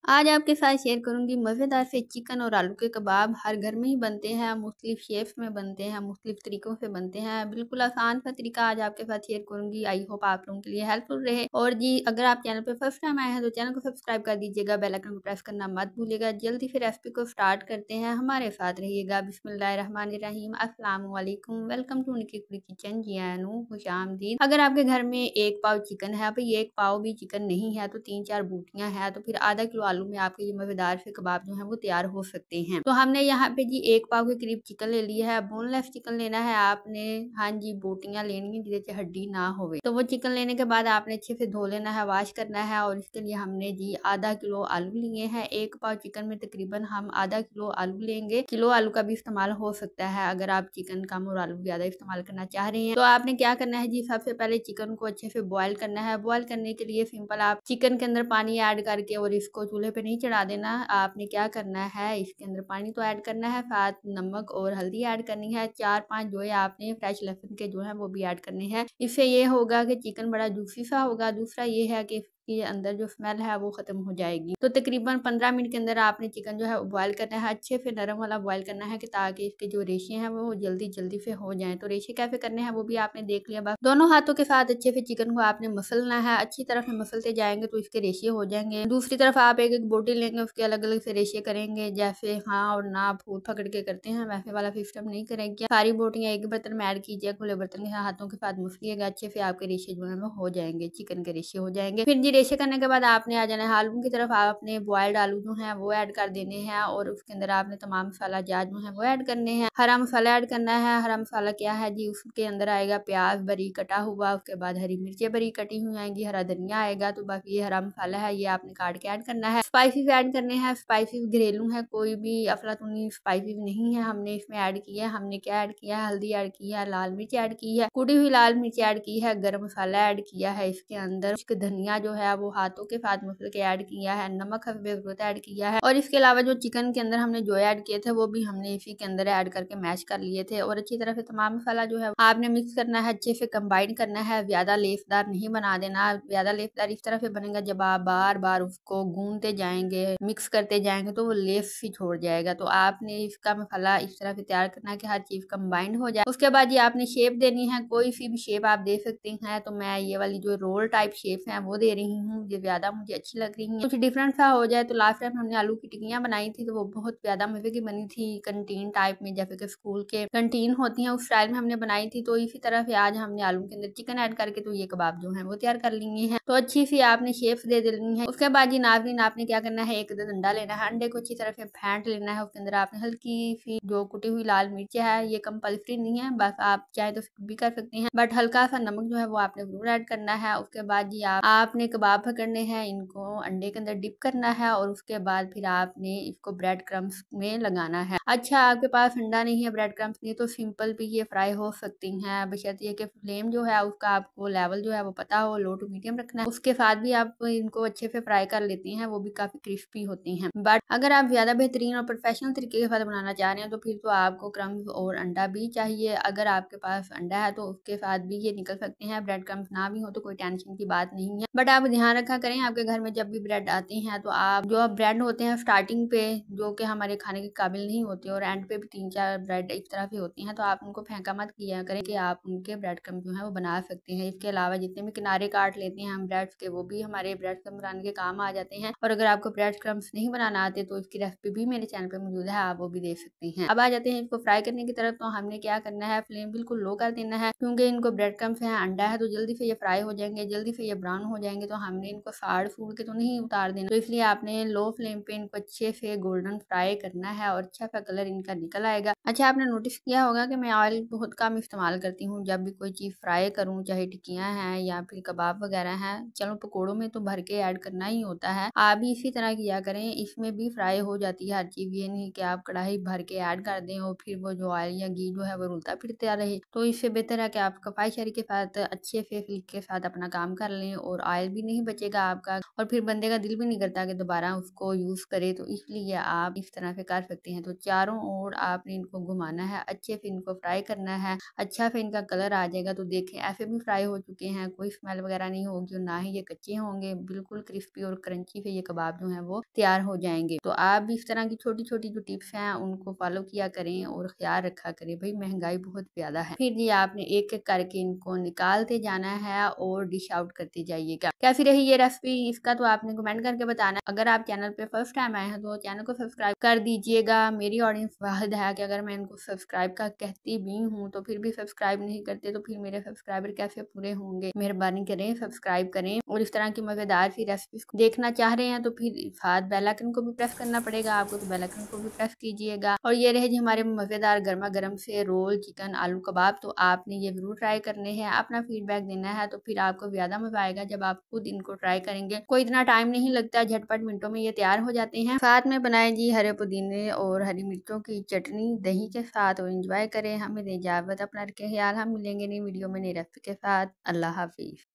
आज आपके साथ शेयर करूँगी मज़ेदार से चिकन और आलू के कबाब। हर घर में ही बनते हैं, मुख्तलिफ शेप्स में बनते हैं, मुख्तलिफ तरीक़ों से बनते हैं। बिल्कुल आसान सा तरीका आज आपके साथ शेयर करूँगी। आई होप आप लोगों के लिए हेल्पफुल रहे। और जी, अगर आप चैनल पे फर्स्ट टाइम आए हैं तो चैनल को सब्सक्राइब कर दीजिएगा, बेल आइकन को प्रेस करना मत भूलिएगा। जल्दी से रेसिपी को स्टार्ट करते हैं, हमारे साथ रहिएगा। बिस्मिल्लाहिर्रहमानिर्रहीम, अस्सलाम वालेकुम, वेलकम टू निकी कुड़ी किचन। जी आनू खुशामदीद। अगर आपके घर में 1 पाव चिकन है, भाई 1 पाव भी चिकन नहीं है तो 3-4 बूटियाँ हैं, तो फिर आधा किलो आलू में आपके ये मज़ेदार से कबाब जो है वो तैयार हो सकते हैं। तो हमने यहाँ पे जी 1 पाव के करीब चिकन ले लिया है। बोनलेस चिकन लेना है आपने। हाँ जी, बोटियां लेनी है जिससे हड्डी ना होवे। तो वो चिकन लेने के बाद आपने अच्छे से धो लेना है, वॉश करना है। और इसके लिए हमने जी आधा किलो आलू लिए हैं। 1 पाव चिकन में तकरीबन हम आधा किलो आलू लेंगे। किलो आलू का भी इस्तेमाल हो सकता है अगर आप चिकन कम और आलू ज्यादा इस्तेमाल करना चाह रहे हैं। तो आपने क्या करना है जी, सबसे पहले चिकन को अच्छे से बॉयल करना है। बॉयल करने के लिए सिंपल आप चिकन के अंदर पानी ऐड करके और इसको चूल्हे पे नहीं चढ़ा देना। आपने क्या करना है, इसके अंदर पानी तो ऐड करना है, साथ नमक और हल्दी ऐड करनी है। 4-5 जो है आपने फ्रेश लहसुन के जो है वो भी ऐड करने हैं। इससे ये होगा कि चिकन बड़ा जूसी सा होगा। दूसरा ये है कि के अंदर जो स्मेल है वो खत्म हो जाएगी। तो तकरीबन 15 मिनट के अंदर आपने चिकन जो है बॉयल करना है, अच्छे से नरम वाला बॉयल करना है कि ताकि इसके जो रेशे हैं वो जल्दी जल्दी से हो जाएं। तो रेशे कैसे करने हैं वो भी आपने देख लिया। बस दोनों हाथों के साथ अच्छे से चिकन को आपने मसलना है। अच्छी तरह से मसलते जाएंगे तो इसके रेशे हो जाएंगे। दूसरी तरफ आप एक एक बोटी लेंगे, उसके अलग अलग से रेशे करेंगे। जैसे हाँ और ना फूट पकड़ के करते हैं वैसे वाला सिस्टम नहीं करेंगे। सारी बोटियां एक बर्तन में ऐड कीजिए, खुले बर्तन के हाथों के साथ मसलिएगा अच्छे से, आपके रेशे जो है वो हो जाएंगे, चिकन के रेशे हो जाएंगे। फिर रेशे करने के बाद आपने आ जाना है आलू की तरफ। आप अपने बॉइल्ड आलू जो हैं वो ऐड कर देने हैं और उसके अंदर आपने तमाम मसाला जात जो है वो ऐड करने हैं। हरा मसाला ऐड करना है। हरा मसाला क्या है जी, उसके अंदर आएगा प्याज बरी कटा हुआ, उसके बाद हरी मिर्चें बरी कटी हुई आएंगी, हरा धनिया आएगा। तो बस ये हरा मसाला है, ये आपने काट के ऐड करना है। स्पाइसेस ऐड करने हैं। स्पाइसेस घरेलू है, कोई भी अफलातूनी स्पाइसेस नहीं है हमने इसमें ऐड किया है। हमने क्या ऐड किया है, हल्दी ऐड किया है, लाल मिर्च ऐड की है, कुटी हुई लाल मिर्च ऐड की है, गरम मसाला ऐड किया है इसके अंदर। इसके धनिया जो है वो हाथों के साथ मसल के ऐड किया है, नमक हल्दी ऐड किया है। और इसके अलावा जो चिकन के अंदर हमने जो ऐड किए थे वो भी हमने इसी के अंदर ऐड करके मैश कर लिए थे। और अच्छी तरह से तमाम मसाला जो है आपने मिक्स करना है, अच्छे से कंबाइन करना है। ज्यादा लेसदार नहीं बना देना। ज्यादा लेसदार इस तरह से बनेगा जब आप बार बार उसको गूंदते जाएंगे, मिक्स करते जाएंगे तो वो लेस ही छोड़ जाएगा। तो आपने इसका मसाला इस तरह से तैयार करना है कि हर चीज कंबाइंड हो जाए। उसके बाद ये आपने शेप देनी है, कोई सी भी शेप आप दे सकते हैं। तो मैं ये वाली जो रोल टाइप शेप है वो दे रही हूँ, ये ज्यादा मुझे अच्छी लग रही है। कुछ डिफरेंट सा हो जाए। तो लास्ट टाइम हमने आलू की टिक्कियां बनाई थी तो वो बहुत ज्यादा मजे की बनी थी, कंटीन टाइप में, जैसे कि स्कूल के कंटीन होती है उस स्टाइल में हमने बनाई थी। तो इसी तरह से आज हमने आलू के अंदर चिकन ऐड करके तो ये कबाब जो है वो तैयार कर लिए हैं। तो अच्छी सी आपने शेप्स दे देनी है। उसके बाद जी नाज़रीन आपने क्या करना है, एक अंडा लेना है, अंडे को अच्छी तरह से फेंट लेना है। उसके अंदर आपने हल्की सी जो कुटी हुई लाल मिर्च है, ये कंपल्सरी नहीं है, बस आप चाहे तो भी कर सकते हैं, बट हल्का सा नमक जो है वो आपने जरूर ऐड करना है। उसके बाद जी आपने कबाब पकड़ने हैं, इनको अंडे के अंदर डिप करना है और उसके बाद फिर आपने इसको ब्रेड क्रम्स में लगाना है। अच्छा, आपके पास अंडा नहीं है, ब्रेड क्रम्स नहीं है, तो सिंपल भी ये फ्राई हो सकती हैं, बशर्ते कि फ्लेम जो है उसका आपको लेवल जो है वो पता हो, लो टू मीडियम रखना है। उसके साथ भी आप इनको अच्छे से फ्राई कर लेती हैं, वो भी काफी क्रिस्पी होती हैं। बट अगर आप ज्यादा बेहतरीन और प्रोफेशनल तरीके के साथ बनाना चाह रहे हैं तो फिर तो आपको क्रम्स और अंडा भी चाहिए। अगर आपके पास अंडा है तो उसके साथ भी ये निकल सकते हैं। ब्रेड क्रम्स ना भी हो तो कोई टेंशन की बात नहीं है, बट आप ध्यान रखा करें आपके घर में जब भी ब्रेड आती हैं तो आप जो ब्रेड होते हैं स्टार्टिंग पे जो कि हमारे खाने के काबिल नहीं होते और एंड पे भी 3-4 ब्रेड इस तरह से होती हैं, तो आप उनको फेंका मत किया करें कि आप उनके ब्रेड क्रम्स जो है वो बना सकते हैं। इसके अलावा जितने भी किनारे काट लेते हैं हम ब्रेड के, वो भी हमारे ब्रेड क्रम्स बनाने के काम आ जाते हैं। और अगर आपको ब्रेड क्रम्स नहीं बनाना आते तो इसकी रेसिपी भी मेरे चैनल पे मौजूद है, आप वो भी देख सकते हैं। अब आ जाते हैं इसको फ्राई करने की तरफ। तो हमने क्या करना है, फ्लेम बिल्कुल लो कर देना है, क्योंकि इनको ब्रेड क्रम्स है, अंडा है, तो जल्दी से ये फ्राई हो जाएंगे, जल्दी से ये ब्राउन हो जाएंगे। तो हमने इनको फाड़ फूड़ के तो नहीं उतार देना, तो इसलिए आपने लो फ्लेम पे इनको अच्छे से गोल्डन फ्राई करना है और अच्छा सा कलर इनका निकल आएगा। अच्छा, आपने नोटिस किया होगा कि मैं ऑयल बहुत कम इस्तेमाल करती हूँ जब भी कोई चीज़ फ्राई करूँ, चाहे टिक्कियाँ हैं या फिर कबाब वगैरह हैं। चलो, पकौड़ों में तो भर के ऐड करना ही होता है, आप भी इसी तरह किया करें, इसमें भी फ्राई हो जाती है हर चीज़। ये नहीं कि आप कढ़ाई भर के ऐड कर दें और फिर वो जो ऑयल या घी जो है वो रुलता फिरता रहे। तो इससे बेहतर है कि आप सफाई शहरी के साथ अच्छे से फ्लिक के साथ अपना काम कर लें और ऑयल भी नहीं नहीं बचेगा आपका और फिर बंदे का दिल भी नहीं करता कि दोबारा उसको यूज़ करे। तो इसलिए आप इस तरह से कर सकते हैं। तो चारों ओर आपने इनको घुमाना है, अच्छे से इनको फ्राई करना है, अच्छा से इनका कलर आ जाएगा। तो देखें ऐसे भी फ्राई हो चुके हैं, कोई स्मेल वगैरह नहीं होगी और ना ही ये कच्चे होंगे, बिल्कुल क्रिस्पी और क्रंची से ये कबाब जो हैं वो तैयार हो जाएंगे। तो आप भी इस तरह की छोटी-छोटी जो टिप्स हैं उनको फॉलो किया करें और ख्याल रखा करें। भाई महँगाई बहुत ज़्यादा है। फिर ये आपने एक-एक करके इनको निकालते जाना है और डिश आउट करते जाइएगा। कैसी रही ये रेसिपी इसका तो आपने कमेंट करके बताना। अगर आप चैनल पे फर्स्ट टाइम आए हैं तो चैनल को सब्सक्राइब कर दीजिएगा। मेरी ऑडियंस वाहिद है कि अगर मैं इनको सब्सक्राइब का कहती भी हूँ तो फिर भी सब्सक्राइब नहीं करते, तो फिर मेरे सब्सक्राइबर कैसे पूरे होंगे। मेहरबानी करें, सब्सक्राइब करें और इस तरह की मज़ेदार सी रेसिपीज देखना चाह रहे हैं तो फिर साथ बेल आइकन को भी प्रेस करना पड़ेगा आपको, तो बेल आइकन को भी प्रेस कीजिएगा। और ये रहे जी हमारे मज़ेदार गर्मा गर्म से रोल चिकन आलू कबाब। तो आपने ये ज़रूर ट्राई करने हैं, अपना फीडबैक देना है, तो फिर आपको ज़्यादा मज़ा आएगा जब आप खुद इनको ट्राई करेंगे। कोई इतना टाइम नहीं लगता, झटपट मिनटों में ये तैयार हो जाते हैं। साथ में बनाए जी हरे पुदीने और हरी मिर्चों की चटनी दही के साथ और एंजॉय करें। हमें दे इजाज़त, अपना रखें ख्याल। हम मिलेंगे नई वीडियो में नई रेसिपी के साथ। अल्लाह हाफिज़।